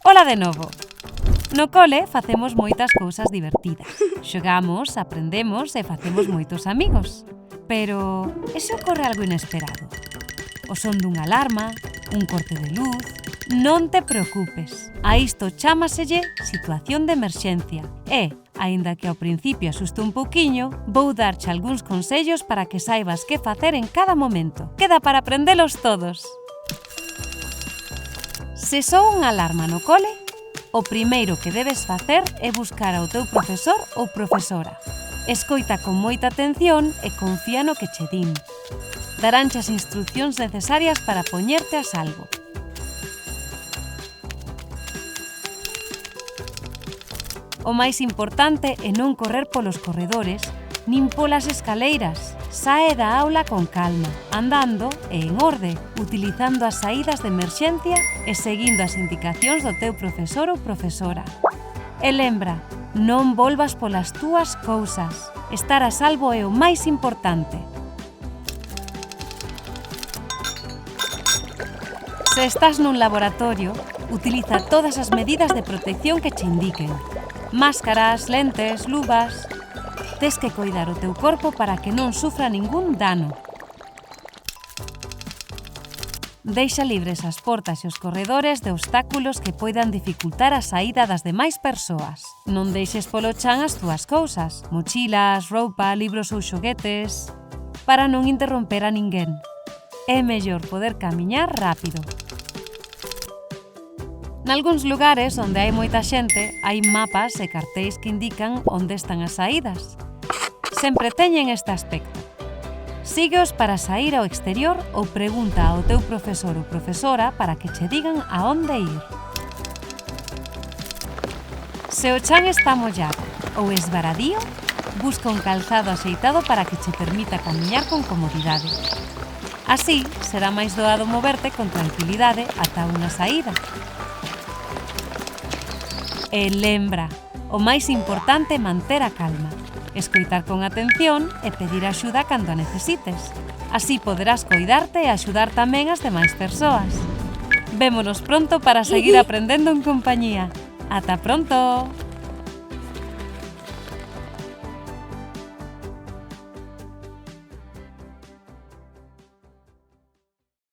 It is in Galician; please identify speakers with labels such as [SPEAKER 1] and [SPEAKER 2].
[SPEAKER 1] Ola de novo. No cole facemos moitas cousas divertidas. Xogamos, aprendemos e facemos moitos amigos. Pero, e se ocorre algo inesperado? O son dunha alarma, un corte de luz... Non te preocupes. A isto chámaselle situación de emerxencia. E, aínda que ao principio asuste un pouquiño, vou darche algúns consellos para que saibas que facer en cada momento. Queda para aprendelos todos. Se soa unha alarma no cole, o primeiro que debes facer é buscar ao teu profesor ou profesora. Escoita con moita atención e confía no que che din. Daranche as instruccións necesarias para poñerte a salvo. O máis importante é non correr polos corredores nin polas escaleiras. Sae da aula con calma, andando e en orde, utilizando as saídas de emerxencia e seguindo as indicacións do teu profesor ou profesora. E lembra, non volvas polas túas cousas. Estar a salvo é o máis importante. Se estás nun laboratorio, utiliza todas as medidas de protección que che indiquen. Máscaras, lentes, luvas... Tes que coidar o teu corpo para que non sufra ningún dano. Deixa libres as portas e os corredores de obstáculos que poidan dificultar a saída das demais persoas. Non deixes polo chan as túas cousas, mochilas, roupa, libros ou xoguetes, para non interromper a ninguén. É mellor poder camiñar rápido. Nalgúns lugares onde hai moita xente, hai mapas e cartéis que indican onde están as saídas. Sempre teñen este aspecto. Sígueos para saír ao exterior ou pregunta ao teu profesor ou profesora para que che digan a onde ir. Se o chan está mollado ou esvaradío, busca un calzado axeitado para que che permita camiñar con comodidade. Así, será máis doado moverte con tranquilidade ata unha saída. E lembra, o máis importante é manter a calma, escoitar con atención e pedir axuda cando a necesites. Así poderás coidarte e axudar tamén as demais persoas. Vémonos pronto para seguir aprendendo en compañía. Ata pronto!